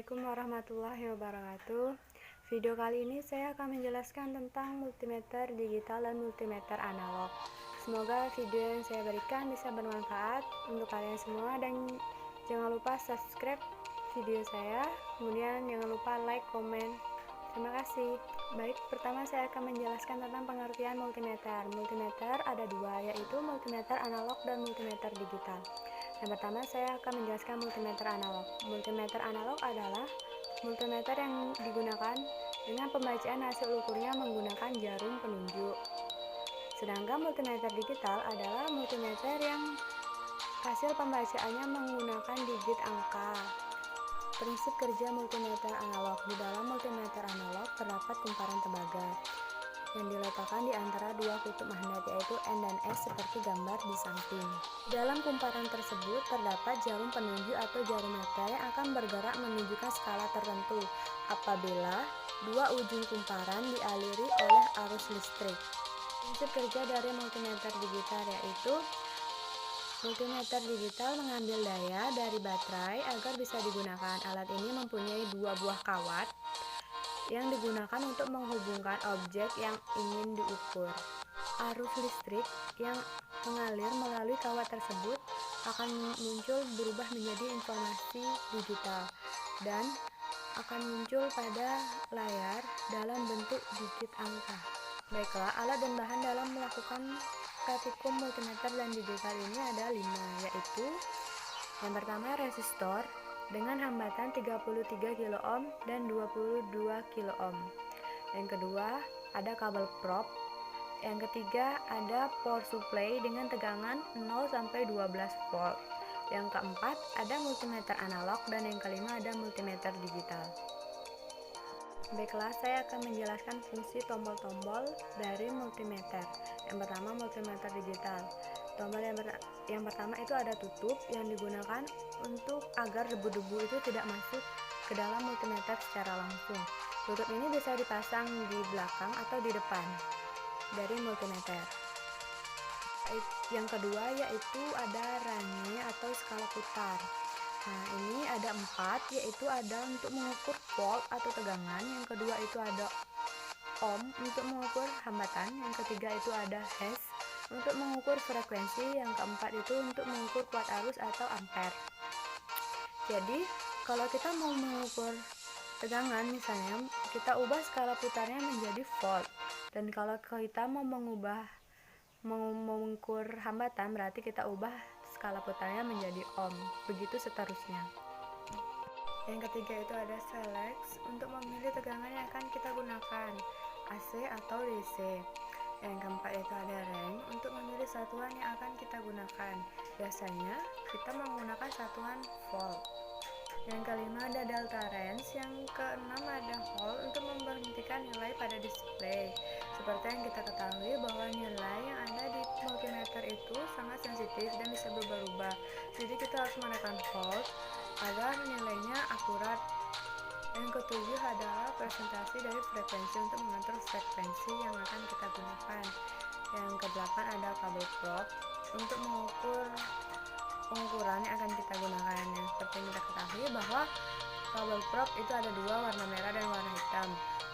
Assalamualaikum warahmatullahi wabarakatuh. Video kali ini saya akan menjelaskan tentang multimeter digital dan multimeter analog. Semoga video yang saya berikan bisa bermanfaat untuk kalian semua, dan jangan lupa subscribe video saya, kemudian jangan lupa like, komen. Terima kasih. Baik, pertama saya akan menjelaskan tentang pengertian multimeter. Multimeter ada dua, yaitu multimeter analog dan multimeter digital. Yang pertama saya akan menjelaskan multimeter analog. Multimeter analog adalah multimeter yang digunakan dengan pembacaan hasil ukurnya menggunakan jarum penunjuk. Sedangkan multimeter digital adalah multimeter yang hasil pembacaannya menggunakan digit angka. Prinsip kerja multimeter analog. Di dalam multimeter analog terdapat kumparan tembaga yang diletakkan di antara dua kutub magnet, yaitu N dan S seperti gambar di samping. Dalam kumparan tersebut terdapat jarum penunjuk atau jarum meter yang akan bergerak menunjukkan skala tertentu apabila dua ujung kumparan dialiri oleh arus listrik. Prinsip kerja dari multimeter digital yaitu multimeter digital mengambil daya dari baterai agar bisa digunakan. Alat ini mempunyai dua buah kawat yang digunakan untuk menghubungkan objek yang ingin diukur. Arus listrik yang mengalir melalui kawat tersebut akan muncul berubah menjadi informasi digital dan akan muncul pada layar dalam bentuk digit angka. Baiklah, alat dan bahan dalam melakukan praktikum multimeter dan digital ini ada 5, yaitu yang pertama resistor dengan hambatan 33 kilo ohm dan 22 kilo ohm. Yang kedua ada kabel prop. Yang ketiga ada power supply dengan tegangan 0 sampai 12 volt. Yang keempat ada multimeter analog, dan yang kelima ada multimeter digital. Baiklah, saya akan menjelaskan fungsi tombol-tombol dari multimeter. Yang pertama multimeter digital. Tombol yang pertama itu ada tutup yang digunakan untuk agar debu-debu itu tidak masuk ke dalam multimeter secara langsung. Tutup ini bisa dipasang di belakang atau di depan dari multimeter. Yang kedua yaitu ada range atau skala putar. Nah, ini ada 4, yaitu ada untuk mengukur volt atau tegangan. Yang kedua itu ada ohm untuk mengukur hambatan. Yang ketiga itu ada Hz untuk mengukur frekuensi. Yang keempat itu untuk mengukur kuat arus atau ampere. Jadi kalau kita mau mengukur tegangan, misalnya kita ubah skala putarnya menjadi volt, dan kalau kita mau mengukur hambatan, berarti kita ubah skala putarnya menjadi ohm, begitu seterusnya. Yang ketiga itu ada select untuk memilih tegangan yang akan kita gunakan, AC atau DC. Yang keempat itu ada range untuk memilih satuan yang akan kita gunakan. Biasanya kita menggunakan satuan volt. Yang kelima ada delta range. Yang keenam ada hold untuk memberhentikan nilai pada display. Seperti yang kita ketahui bahwa nilai yang ada di multimeter itu sangat sensitif dan bisa berubah-ubah. Jadi kita harus menekan hold agar nilainya akurat. Yang ketujuh adalah presentasi dari frekuensi untuk mengatur frekuensi yang akan kita gunakan. Yang kedelapan ada kabel prop untuk mengukur pengukuran yang akan kita gunakan. Yang seperti yang kita ketahui bahwa kabel prop itu ada dua, warna merah dan warna hitam.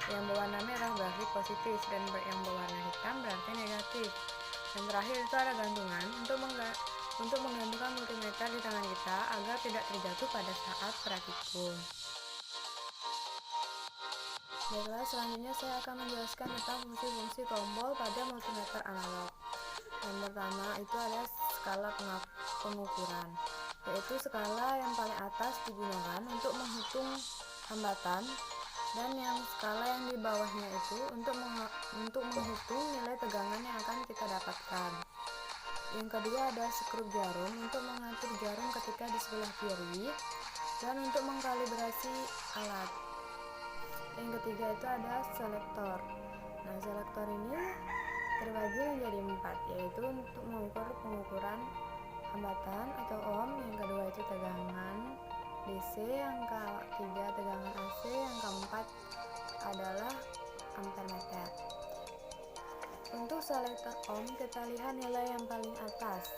Yang berwarna merah berarti positif dan yang berwarna hitam berarti negatif. Yang terakhir itu ada gantungan untuk menggantungkan multimeter di tangan kita agar tidak terjatuh pada saat praktikum. Baiklah, selanjutnya saya akan menjelaskan tentang fungsi-fungsi tombol pada multimeter analog. Yang pertama itu ada skala pengukuran, yaitu skala yang paling atas digunakan untuk menghitung hambatan, dan yang skala yang di bawahnya itu untuk menghitung nilai tegangan yang akan kita dapatkan. Yang kedua ada skrup jarum untuk mengatur jarum ketika di sebelah kiri dan untuk mengkalibrasi alat. Yang ketiga itu ada selektor. Nah, selektor ini terbagi menjadi 4, yaitu untuk mengukur pengukuran hambatan atau ohm. Yang kedua itu tegangan DC. Yang ketiga tegangan AC. Yang keempat adalah ampere meter. Untuk selektor ohm kita lihat nilai yang paling atas.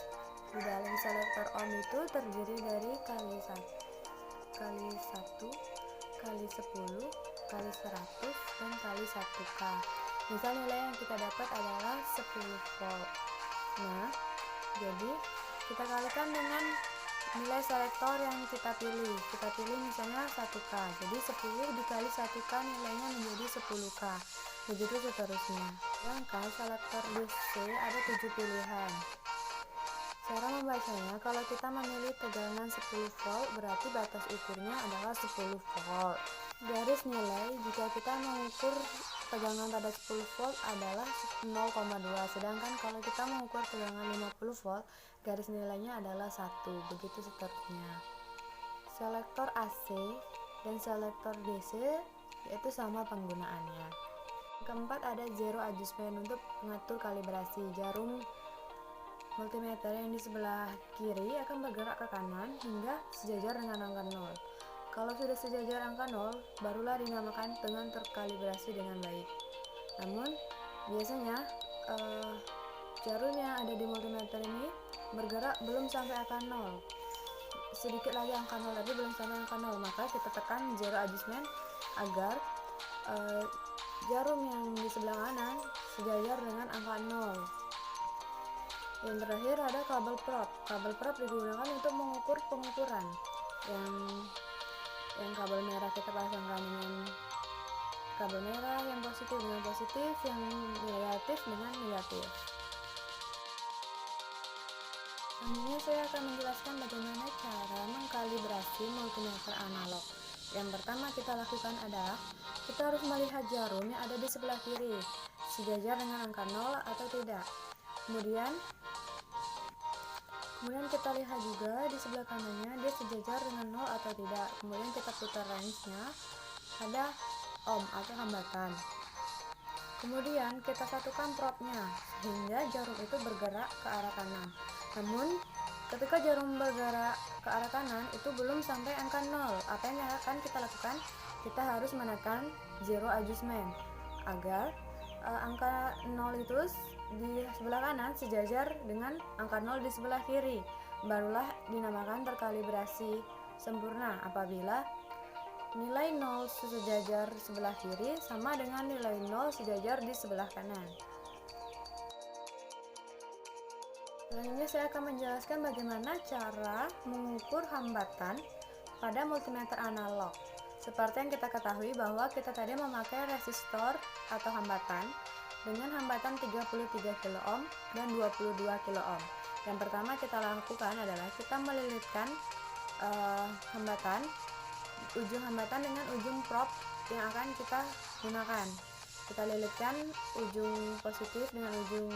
Di dalam selektor ohm itu terdiri dari kali 1 kali 10 kali 100 dan kali 1K. Misal nilai yang kita dapat adalah 10 volt. Nah, jadi kita kalikan dengan nilai selektor yang kita pilih. Kita pilih misalnya 1K. Jadi 10 dikali 1K nilainya menjadi 10K. Begitu seterusnya. Sedangkan selektor DC ada 7 pilihan. Cara membacanya, kalau kita memilih tegangan 10 volt, berarti batas ukurnya adalah 10 volt. Garis nilai jika kita mengukur tegangan pada 10 volt adalah 0,2, sedangkan kalau kita mengukur tegangan 50 volt, garis nilainya adalah 1. Begitu seterusnya. Selektor AC dan selektor DC yaitu sama penggunaannya. Keempat, ada zero adjustment untuk mengatur kalibrasi. Jarum multimeter yang di sebelah kiri akan bergerak ke kanan hingga sejajar dengan angka 0. Kalau sudah sejajar angka 0, barulah dinamakan dengan terkalibrasi dengan baik. Namun, biasanya jarum yang ada di multimeter ini bergerak belum sampai angka 0. Sedikit lagi angka 0 tadi belum sampai angka 0, maka kita tekan zero adjustment agar jarum yang di sebelah kanan sejajar dengan angka 0. Yang terakhir ada kabel prop. Kabel prop digunakan untuk mengukur pengukuran. Yang kabel merah kita pasangkan dengan kabel merah, yang positif dengan positif, yang negatif dengan negatif. Selanjutnya saya akan menjelaskan bagaimana cara mengkalibrasi multimeter analog. Yang pertama kita lakukan adalah kita harus melihat jarum yang ada di sebelah kiri sejajar dengan angka 0 atau tidak. Kemudian kita lihat juga di sebelah kanannya dia sejajar dengan 0 atau tidak. Kemudian kita putar range-nya, ada ohm atau hambatan. Kemudian kita satukan probe-nya sehingga jarum itu bergerak ke arah kanan. Namun ketika jarum bergerak ke arah kanan itu belum sampai angka 0. Apa yang akan kita lakukan? Kita harus menekan zero adjustment agar angka 0 itu di sebelah kanan sejajar dengan angka 0 di sebelah kiri. Barulah dinamakan terkalibrasi sempurna apabila nilai 0 sejajar sebelah kiri sama dengan nilai 0 sejajar di sebelah kanan. Selanjutnya saya akan menjelaskan bagaimana cara mengukur hambatan pada multimeter analog. Seperti yang kita ketahui bahwa kita tadi memakai resistor atau hambatan dengan hambatan 33 kilo ohm dan 22 kilo ohm. Yang pertama kita lakukan adalah kita melilitkan ujung hambatan dengan ujung probe yang akan kita gunakan. Kita lilitkan ujung positif dengan ujung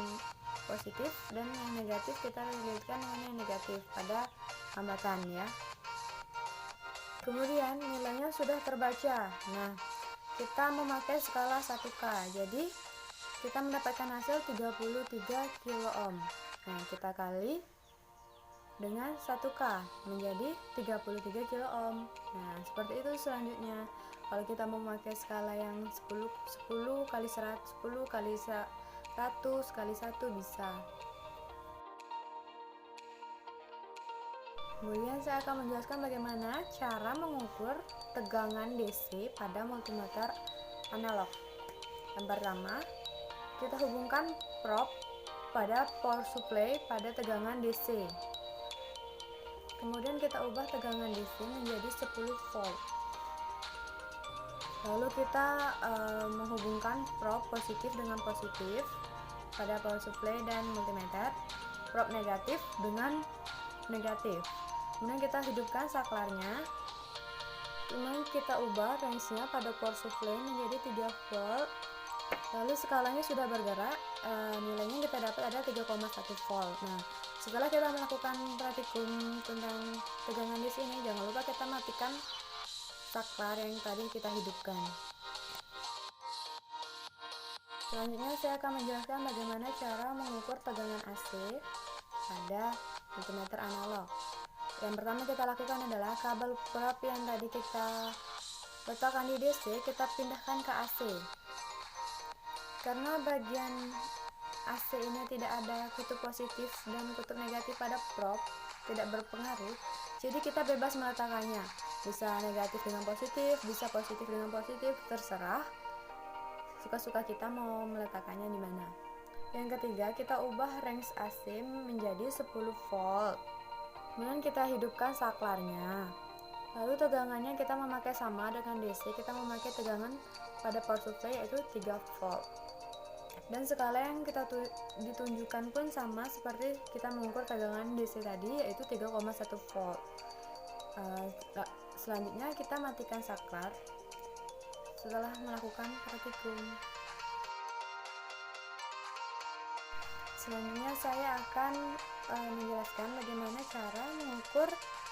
positif dan yang negatif kita lilitkan dengan yang negatif pada hambatan ya. Kemudian nilainya sudah terbaca. Nah, kita memakai skala 1K. Jadi kita mendapatkan hasil 33 kilo ohm. Nah, kita kali dengan 1K menjadi 33 kilo ohm. Nah, seperti itu selanjutnya. Kalau kita memakai skala yang 10 kali 100, 10 kali 100 kali 1 bisa. Kemudian saya akan menjelaskan bagaimana cara mengukur tegangan DC pada multimeter analog. Yang pertama, kita hubungkan probe pada power supply pada tegangan DC. Kemudian kita ubah tegangan DC menjadi 10 volt. Lalu kita menghubungkan probe positif dengan positif pada power supply dan multimeter, probe negatif dengan negatif. Kemudian kita hidupkan saklarnya. Kemudian kita ubah range-nya pada power supply menjadi 3 volt. Lalu skalanya sudah bergerak, nilainya kita dapat ada 3,1 volt. Nah, setelah kita melakukan praktikum tentang tegangan di sini, jangan lupa kita matikan saklar yang tadi kita hidupkan. Selanjutnya saya akan menjelaskan bagaimana cara mengukur tegangan AC pada multimeter analog. Yang pertama kita lakukan adalah kabel probe yang tadi kita letakkan di DC, kita pindahkan ke AC. Karena bagian AC ini tidak ada kutub positif dan kutub negatif pada probe, tidak berpengaruh, Jadi kita bebas meletakkannya, bisa negatif dengan positif, bisa positif dengan positif, terserah suka-suka kita mau meletakkannya di mana. Yang ketiga, kita ubah range AC menjadi 10 volt. Kemudian kita hidupkan saklarnya. Lalu tegangannya kita memakai sama dengan DC, kita memakai tegangan pada power supply yaitu 3 volt. Dan skala yang kita ditunjukkan pun sama seperti kita mengukur tegangan DC tadi, yaitu 3,1 volt. Selanjutnya kita matikan saklar setelah melakukan praktikum. Selanjutnya saya akan menjelaskan bagaimana cara mengukur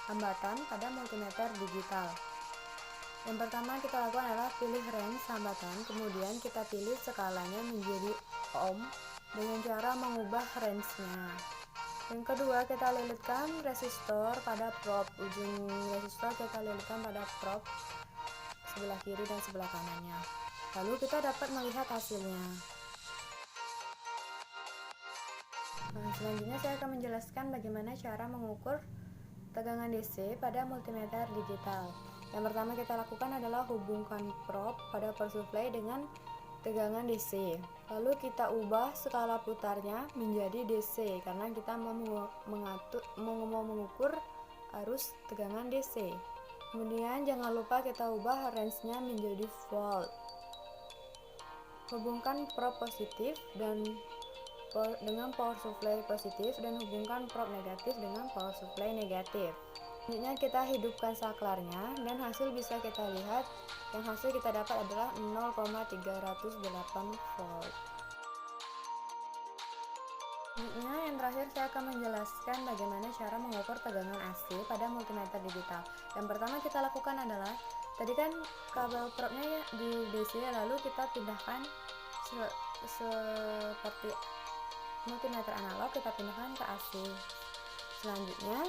hambatan pada multimeter digital. Yang pertama kita lakukan adalah pilih range hambatan, kemudian kita pilih skalanya menjadi ohm dengan cara mengubah range-nya. Yang kedua, kita lilitkan resistor pada probe. Ujung resistor kita lilitkan pada probe sebelah kiri dan sebelah kanannya. Lalu kita dapat melihat hasilnya. Selanjutnya saya akan menjelaskan bagaimana cara mengukur tegangan DC pada multimeter digital. Yang pertama kita lakukan adalah hubungkan probe pada power supply dengan tegangan DC. Lalu kita ubah skala putarnya menjadi DC karena kita mau mengukur arus tegangan DC. Kemudian jangan lupa kita ubah range-nya menjadi volt. Hubungkan probe positif dengan power supply positif dan hubungkan probe negatif dengan power supply negatif. Selanjutnya kita hidupkan saklarnya dan hasil bisa kita lihat, yang hasil kita dapat adalah 0,308 volt. Selanjutnya yang terakhir saya akan menjelaskan bagaimana cara mengukur tegangan AC pada multimeter digital. Yang pertama kita lakukan adalah, tadi kan kabel probe-nya ya di DC, lalu kita pindahkan seperti multimeter analog, kita pindahkan ke AC. Selanjutnya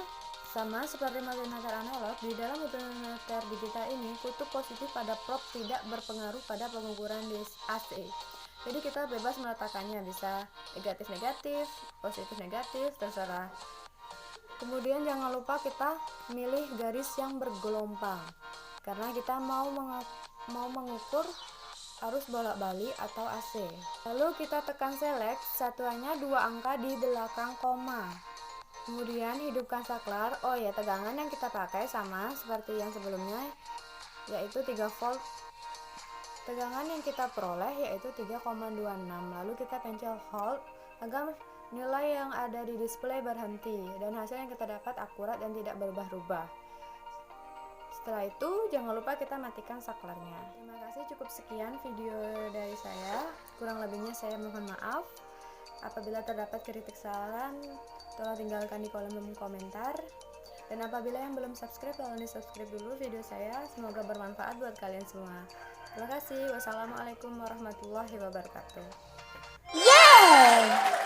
sama seperti multimeter analog, di dalam multimeter digital ini kutub positif pada probe tidak berpengaruh pada pengukuran AC. Jadi kita bebas meletakkannya, bisa negatif-negatif, positif-negatif, terserah. Kemudian jangan lupa kita milih garis yang bergelombang karena kita mau mengukur arus bolak-balik atau AC. Lalu kita tekan select, satuannya 2 angka di belakang koma. Kemudian hidupkan saklar. Oh ya, tegangan yang kita pakai sama seperti yang sebelumnya, yaitu 3 volt. Tegangan yang kita peroleh yaitu 3,26. Lalu kita pencet hold agar nilai yang ada di display berhenti dan hasil yang kita dapat akurat dan tidak berubah-ubah. Setelah itu jangan lupa kita matikan saklarnya. Terima kasih, cukup sekian video dari saya. Kurang lebihnya saya mohon maaf. Apabila terdapat kritik saran, tolong tinggalkan di kolom komentar. Dan apabila yang belum subscribe, tolong di subscribe dulu video saya. Semoga bermanfaat buat kalian semua. Terima kasih. Wassalamualaikum warahmatullahi wabarakatuh. Yeah!